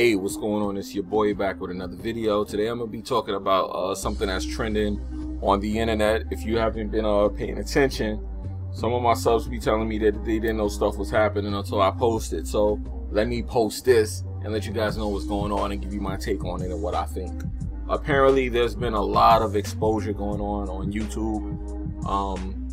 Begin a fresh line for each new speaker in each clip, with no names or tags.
Hey, what's going on? It's your boy back with another video. Today I'm gonna be talking about something that's trending on the internet. If you haven't been paying attention, some of my subs be telling me that they didn't know stuff was happening until I posted. So let me post this and let you guys know what's going on and give you my take on it and what I think. Apparently there's been a lot of exposure going on YouTube,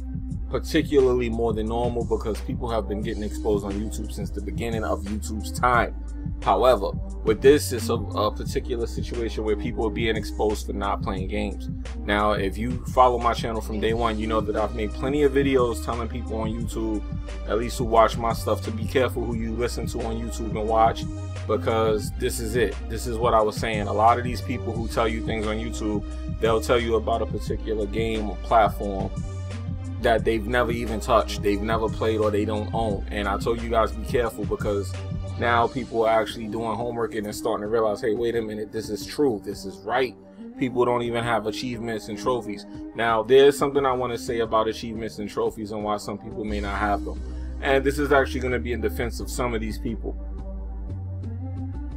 particularly more than normal because people have been getting exposed on YouTube since the beginning of YouTube's time. However, with this, it's a particular situation where people are being exposed for not playing games. Now, if you follow my channel from day one, you know that I've made plenty of videos telling people on YouTube, at least who watch my stuff, to be careful who you listen to on YouTube and watch, because this is it. This is what I was saying. A lot of these people who tell you things on YouTube, they'll tell you about a particular game or platform that they've never even touched, they've never played, or they don't own. And I told you guys be careful, because now people are actually doing homework and they're starting to realize, hey, wait a minute, this is true, this is right. People don't even have achievements and trophies. Now, there's something I want to say about achievements and trophies and why some people may not have them. And this is actually going to be in defense of some of these people.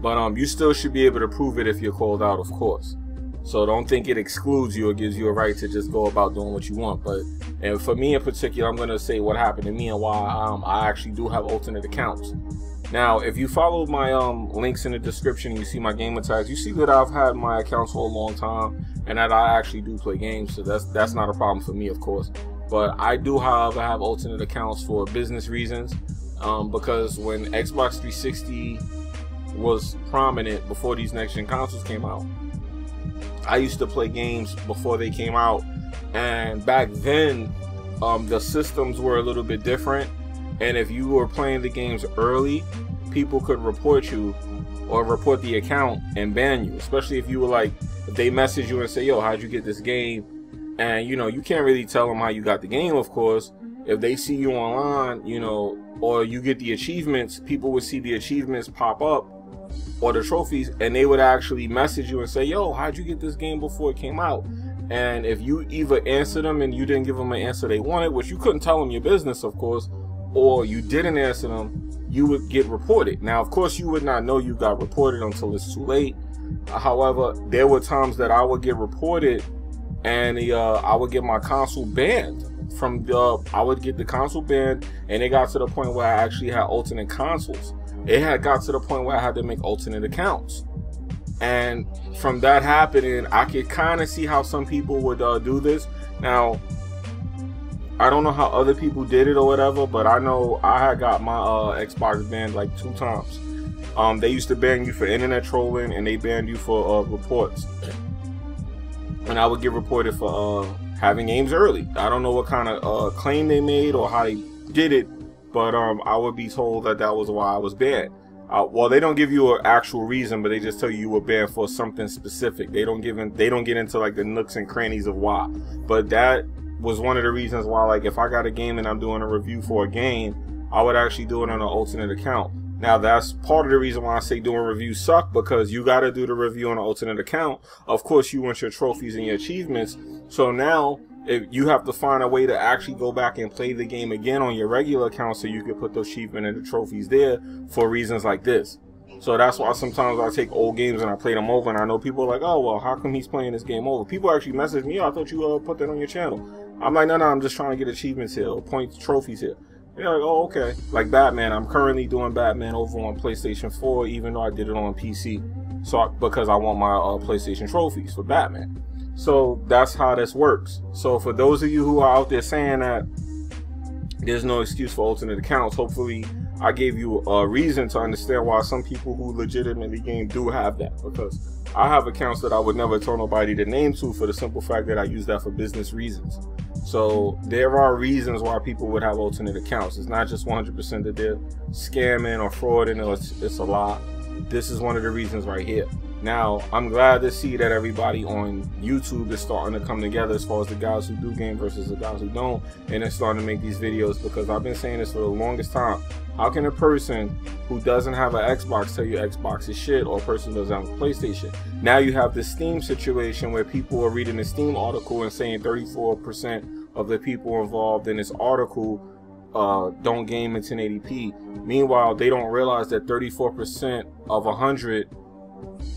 But you still should be able to prove it if you're called out, of course. So don't think it excludes you or gives you a right to just go about doing what you want. But and for me in particular, I'm going to say what happened to me and why I actually do have alternate accounts. Now, if you follow my links in the description and you see my gamer tags, you see that I've had my accounts for a long time and that I actually do play games. So that's not a problem for me, of course. But I do, however, have alternate accounts for business reasons, because when Xbox 360 was prominent before these next-gen consoles came out, I used to play games before they came out, and back then the systems were a little bit different. And if you were playing the games early, people could report you or report the account and ban you, especially if you were like, if they message you and say, yo, how'd you get this game? And you know, you can't really tell them how you got the game, of course. If they see you online, you know, or you get the achievements, people would see the achievements pop up or the trophies, and they would actually message you and say, yo, how'd you get this game before it came out? And if you either answer them and you didn't give them an answer they wanted, which you couldn't tell them your business, of course, or you didn't answer them, you would get reported. Now, of course, you would not know you got reported until it's too late. However, there were times that I would get reported and I would get my console banned from I would get the console banned, and it got to the point where I actually had alternate consoles. It had got to the point where I had to make alternate accounts. And from that happening, I could kind of see how some people would do this. Now, I don't know how other people did it or whatever, but I know I had got my Xbox banned like 2 times. They used to ban you for internet trolling, and they banned you for reports. And I would get reported for having games early. I don't know what kind of claim they made or how they did it, but I would be told that that was why I was banned. Well, they don't give you an actual reason, but they just tell you were banned for something specific. They don't get into like the nooks and crannies of why. But that was one of the reasons why, like, if I got a game and I'm doing a review for a game, I would actually do it on an alternate account. Now, that's part of the reason why I say doing reviews suck, because you got to do the review on an alternate account. Of course, you want your trophies and your achievements. So now, if you have to find a way to actually go back and play the game again on your regular account so you can put the achievement and the trophies there for reasons like this. So that's why sometimes I take old games and I play them over, and I know people are like, oh, well, how come he's playing this game over? People actually message me, oh, I thought you put that on your channel. I'm like, no, I'm just trying to get achievements here or points, trophies here. They're like, oh, okay. Like Batman, I'm currently doing Batman over on PlayStation 4, even though I did it on PC. So because I want my PlayStation trophies for Batman. So that's how this works. So for those of you who are out there saying that there's no excuse for alternate accounts, hopefully I gave you a reason to understand why some people who legitimately game do have that. Because I have accounts that I would never tell nobody to name to, for the simple fact that I use that for business reasons. So there are reasons why people would have alternate accounts. It's not just 100% that they're scamming or frauding or it's a lie. This is one of the reasons right here. Now, I'm glad to see that everybody on YouTube is starting to come together, as far as the guys who do game versus the guys who don't, and they're starting to make these videos, because I've been saying this for the longest time. How can a person who doesn't have an Xbox tell you Xbox is shit, or a person who doesn't have a PlayStation? Now you have the Steam situation where people are reading the Steam article and saying 34% of the people involved in this article don't game in 1080p. Meanwhile, they don't realize that 34% of 100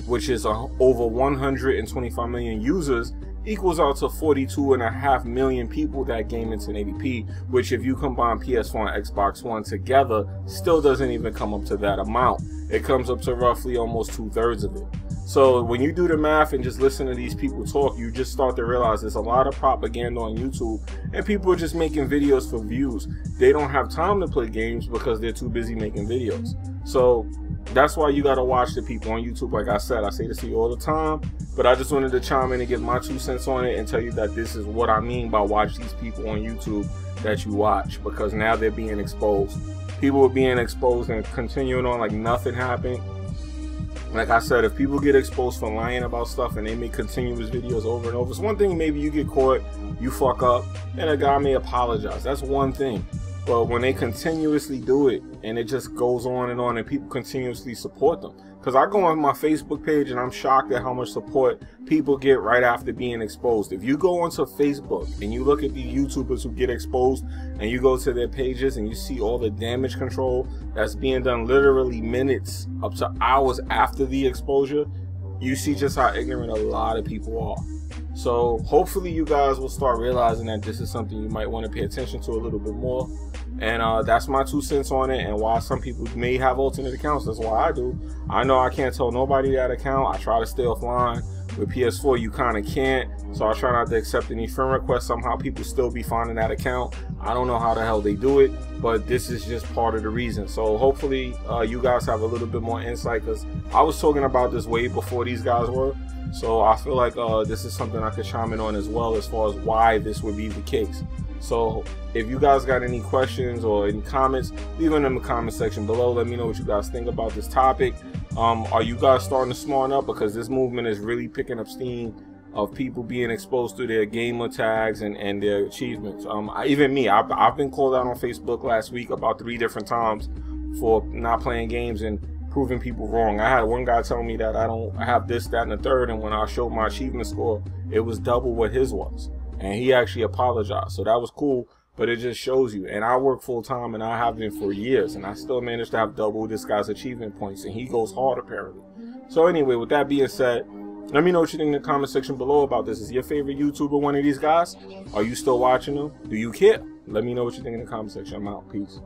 which is over 125 million users, equals out to 42.5 million people that game in 1080p, which if you combine PS4 and Xbox One together, still doesn't even come up to that amount. It comes up to roughly almost 2/3 of it. So when you do the math and just listen to these people talk, you just start to realize there's a lot of propaganda on YouTube, and people are just making videos for views. They don't have time to play games because they're too busy making videos. So that's why you gotta watch the people on YouTube. Like I said, I say this to you all the time, but I just wanted to chime in and give my 2 cents on it and tell you that this is what I mean by watch these people on YouTube that you watch, because now they're being exposed. People are being exposed and continuing on like nothing happened. Like I said, if people get exposed for lying about stuff and they make continuous videos over and over, it's one thing maybe you get caught, you fuck up, and a guy may apologize. That's one thing. But when they continuously do it and it just goes on and people continuously support them. Because I go on my Facebook page and I'm shocked at how much support people get right after being exposed. If you go onto Facebook and you look at the YouTubers who get exposed and you go to their pages and you see all the damage control that's being done literally minutes up to hours after the exposure, you see just how ignorant a lot of people are. So hopefully you guys will start realizing that this is something you might want to pay attention to a little bit more. And that's my 2 cents on it, and why some people may have alternate accounts. That's why I do. I know I can't tell nobody that account. I try to stay offline. With PS4 you kind of can't, so I try not to accept any friend requests. Somehow people still be finding that account. I don't know how the hell they do it, but this is just part of the reason. So hopefully you guys have a little bit more insight, because I was talking about this way before these guys were. So I feel like this is something I could chime in on as well, as far as why this would be the case. So if you guys got any questions or any comments, leave them in the comment section below. Let me know what you guys think about this topic. Are you guys starting to smarten up? Because this movement is really picking up steam of people being exposed to their gamer tags and their achievements. Even me, I've been called out on Facebook last week about 3 different times for not playing games and proving people wrong. I had one guy tell me that I have this, that, and the third, and when I showed my achievement score, it was double what his was. And he actually apologized, so that was cool. But it just shows you, and I work full-time and I have been for years, and I still managed to have double this guy's achievement points, and he goes hard apparently. So anyway, with that being said, let me know what you think in the comment section below about this. Is your favorite YouTuber one of these guys? Are you still watching them? Do you care? Let me know what you think in the comment section. I'm out. Peace.